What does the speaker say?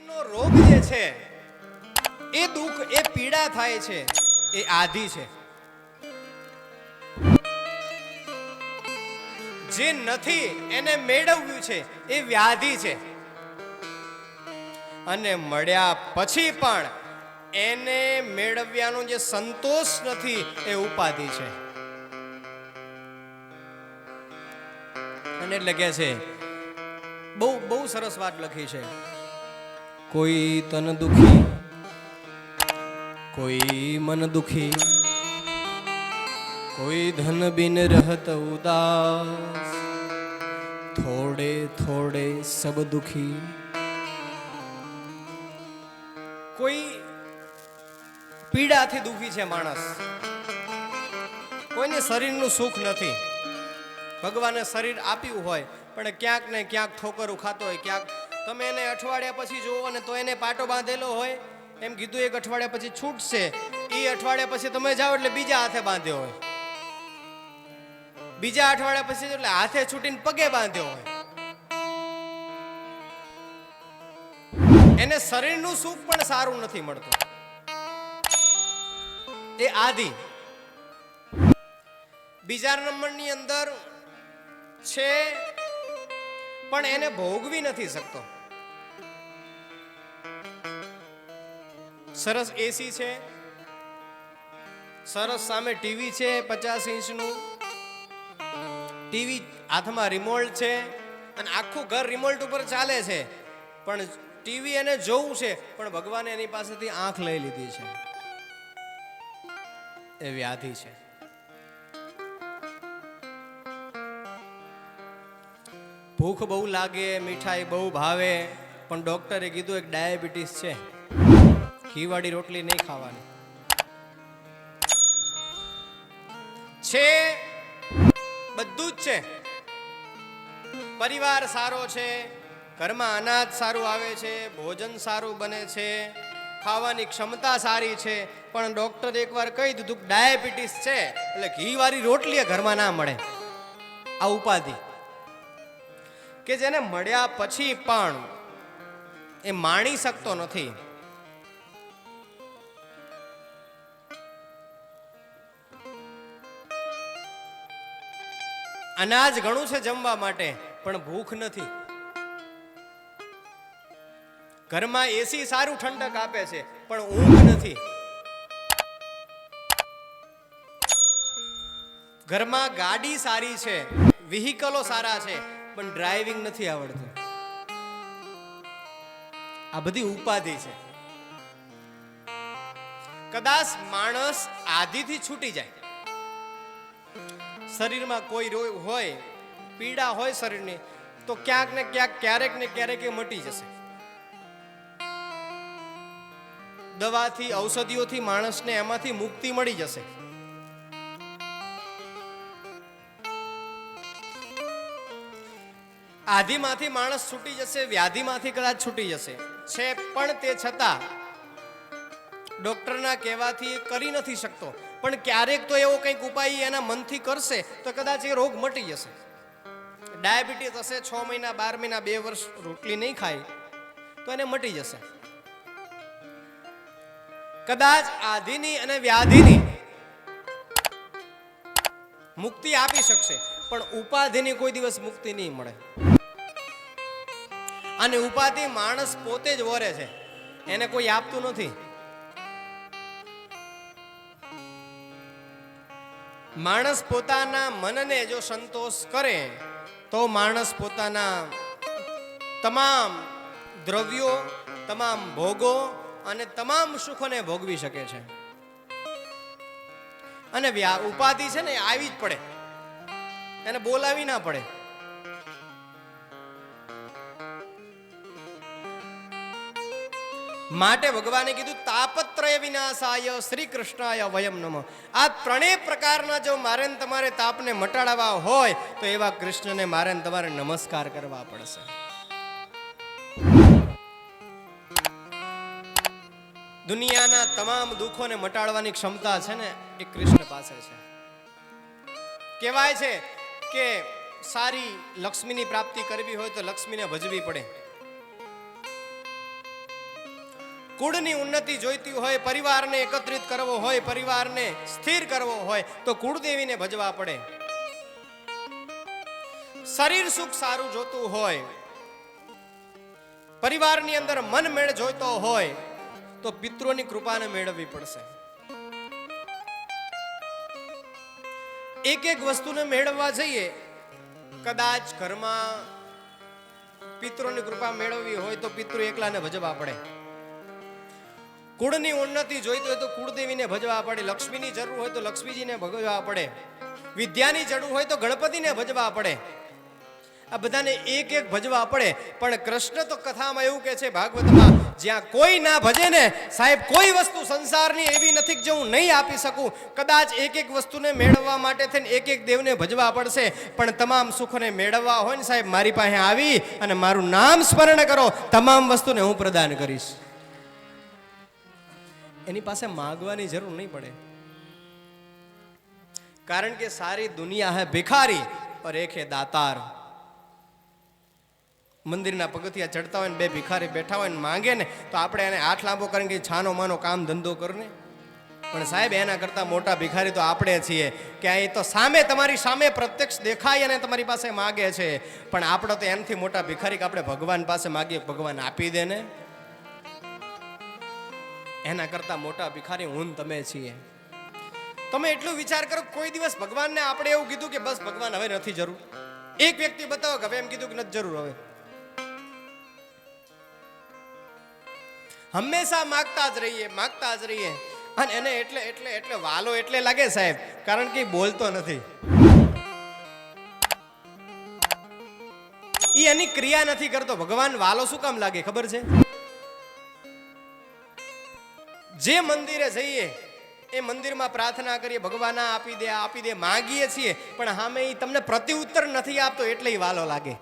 શરીરનો રોગ જે છે એ દુઃખ એ પીડા થાય છે એ આધિ છે. જે નથી એને મેળવ્યું છે એ વ્યાધિ છે. અને મળ્યા પછી પણ એને મેળવ્યાનો જે સંતોષ નથી એ ઉપાધિ છે. અને એટલે કે છે બહુ બહુ સરસ વાત લખી છે. કોઈ તન દુખી કોઈ મન દુખી, કોઈ ધન બિન રહત ઉદાસ, થોડે થોડે સબ દુખી. કોઈ પીડાથી દુખી છે માણસ, કોઈને શરીરનું સુખ નથી. ભગવાને શરીર આપ્યું હોય પણ ક્યાંક ને ક્યાંક ઠોકરું ખાતો હોય. ક્યાંક તમે એને અઠવાડિયા પછી જુઓ ને તો એને પાટો બાંધેલો હોય, એમ કીધું એક અઠવાડિયા પછી છૂટશે, એ અઠવાડિયા પછી તમે જાઓ એટલે બીજા હાથે બાંધ્યો હોય, બીજા અઠવાડિયા પછી એટલે હાથે છૂટીને પગે બાંધ્યો હોય. એને શરીરનું સુખ પણ સારું નથી મળતું. એ આદિ. બીજા નંબરની અંદર છે પણ એને ભોગવી નથી શકતો. સરસ એસી છે, સરસ સામે ટીવી છે 50 ઇંચનું, ટીવી હાથમાં રિમોટ છે અને આખું ઘર રિમોટ ઉપર ચાલે છે, પણ ટીવી એને જોવું છે પણ ભગવાને એની પાસેથી આંખ લઈ લીધી છે. એ વ્યાધિ છે. ભૂખ બહુ લાગે, મીઠાઈ બહુ ભાવે, પણ ડોક્ટરે કીધું એક ડાયાબિટીસ છે, ઘીવાળી રોટલી નહીં ખાવાની છે. બધું જ છે. પરિવાર સારો છે, ઘરમાં અનાજ સારું આવે છે, ભોજન સારું બને છે, ખાવાની ક્ષમતા સારી છે, પણ ડોક્ટરે એકવાર કહી દીધું ડાયાબિટીસ છે એટલે ઘીવાળી રોટલી ઘરમાં ના મળે. આ ઉપાધિ કે જેને મળ્યા પછી પણ એ માણી શકતો નથી. અનાજ ઘણું છે જમવા માટે પણ ભૂખ નથી. ઘરમાં એસી સારું ઠંડક આપે છે પણ ઊંઘ નથી. ઘરમાં ગાડી સારી છે, વ્હીકલો સારા છે, પણ ડ્રાઇવિંગ નથી આવડતું. આ બધી ઉપાધિ છે. કદાચ માણસ આદિથી છૂટી જાય, શરીરમાં કોઈ રોગ હોય, પીડા હોય શરીરની, તો ક્યાંક ને ક્યાંક ક્યારેક ને ક્યારેક એ મટી જશે. દવાથી, ઔષધિઓથી માણસને એમાંથી મુક્તિ મળી જશે. આધિમાંથી માણસ છૂટી જશે, વ્યાધિમાંથી કદાચ છૂટી જશે છે, પણ તે છતાં ડોક્ટરના કહેવાથી એ કરી નથી શકતો. પણ ક્યારેક તો એવો કંઈક ઉપાય એના મનથી કરશે તો કદાચ એ રોગ મટી જશે. ડાયાબિટીસ હશે, 6 મહિના 12 મહિના 2 વર્ષ રોટલી નહીં ખાય તો એને મટી જશે. કદાચ આધિની અને વ્યાધિની મુક્તિ આપી શકશે, પણ ઉપાધિની કોઈ દિવસ મુક્તિ નહીં મળે. અને ઉપાધિ માણસ પોતે જ વરે છે, એને કોઈ આપતું નથી. માણસ પોતાના મનને જો સંતોષ કરે તો માણસ પોતાના તમામ દ્રવ્યો, તમામ ભોગો અને તમામ સુખોને ભોગવી શકે છે. અને ઉપાધિ છે ને આવી જ પડે, એને બોલાવી ના પડે. માટે ભગવાને કીધું તાપત્રય વિનાશાય શ્રી કૃષ્ણાય વયમ નમઃ. આ ત્રણેય પ્રકારના જો મારે તમારે તાપને મટાડવા હોય તો એવા કૃષ્ણને મારે તમારે નમસ્કાર કરવા પડશે. દુનિયાના તમામ દુઃખોને મટાડવાની ક્ષમતા છે ને એ કૃષ્ણ પાસે છે. કહેવાય છે કે સારી લક્ષ્મીની પ્રાપ્તિ કરવી હોય તો લક્ષ્મીને ભજવી પડે. કુળની ઉન્નતિ જોઈતી હોય, પરિવારને એકત્રિત કરવો હોય, પરિવારને સ્થિર કરવો હોય તો કુળદેવીને ભજવા પડે. શરીર સુખ સારું જોતું હોય, પરિવારની અંદર મન મેળ જોઈતો હોય તો પિતૃની કૃપાને મેળવવી પડશે. એક એક વસ્તુને મેળવવા જઈએ, કદાચ ઘરમાં પિતૃની કૃપા મેળવવી હોય તો પિતૃ એકલાને ભજવા પડે. કુળની ઉન્નતિ જોઈતી હોય તો કુળદેવીને ભજવા પડે. લક્ષ્મીની જરૂર હોય તો લક્ષ્મીજીને ભજવા પડે. વિદ્યાની જરૂર હોય તો ગણપતિને ભજવા પડે. આ બધાને એક એક ભજવા પડે. પણ કૃષ્ણ તો કથામાં એવું કહે છે ભાગવતમાં, જ્યાં કોઈ ના ભજે ને સાહેબ, કોઈ વસ્તુ સંસારની એવી નથી જે હું નહીં આપી શકું. કદાચ એક એક વસ્તુને મેળવવા માટે થઈને એક એક દેવને ભજવા પડશે, પણ તમામ સુખને મેળવવા હોય ને સાહેબ, મારી પાસે આવી અને મારું નામ સ્મરણ કરો, તમામ વસ્તુને હું પ્રદાન કરીશ. એની પાસે માગવાની જરૂર નહીં પડે. કારણ કે સારી દુનિયા હે ભિખારી और एक है दातार. મંદિરના પગથિયા ચડતા હોય ને બે ભિખારી બેઠા હોય ને માંગે ને તો આપણે એને હાથ લાંબો કરીને કે છાનો માનો કામ ધંધો કરને. પણ સાહેબ, એના કરતા મોટા ભિખારી તો આપણે છીએ કે અહીં તો સામે, તમારી સામે પ્રત્યક્ષ દેખાય અને તમારી પાસે માગે છે. પણ આપણે તો એનાથી મોટા ભિખારી કે આપણે ભગવાન પાસે માગીએ, ભગવાન આપી દે ને. એના કરતા મોટા ભિખારી હું તમે છીએ. તમે એટલું વિચાર કરો, કોઈ દિવસ ભગવાનને આપણે એવું કીધું કે બસ ભગવાન હવે નથી જરૂર? એક વ્યક્તિ બતાવો કે હવે એમ કીધું કે નથી જરૂર હવે? હંમેશા માગતા જ રહીએ, માગતા જ રહીએ. અને એને એટલે એટલે એટલે વાલો એટલે લાગે સાહેબ, કારણ કે બોલતો નથી. ઈ એની ક્રિયા નથી કરતો. ભગવાન વાલો શું કામ લાગે ખબર છે? જે મંદિરે જઈએ એ મંદિરમાં પ્રાર્થના કરીએ, ભગવાન આપી દે, આપી દે, માંગીએ છીએ, પણ સામે ઈ તમને પ્રત્યુત્તર નથી આપતો એટલે ઈ વાલો લાગે.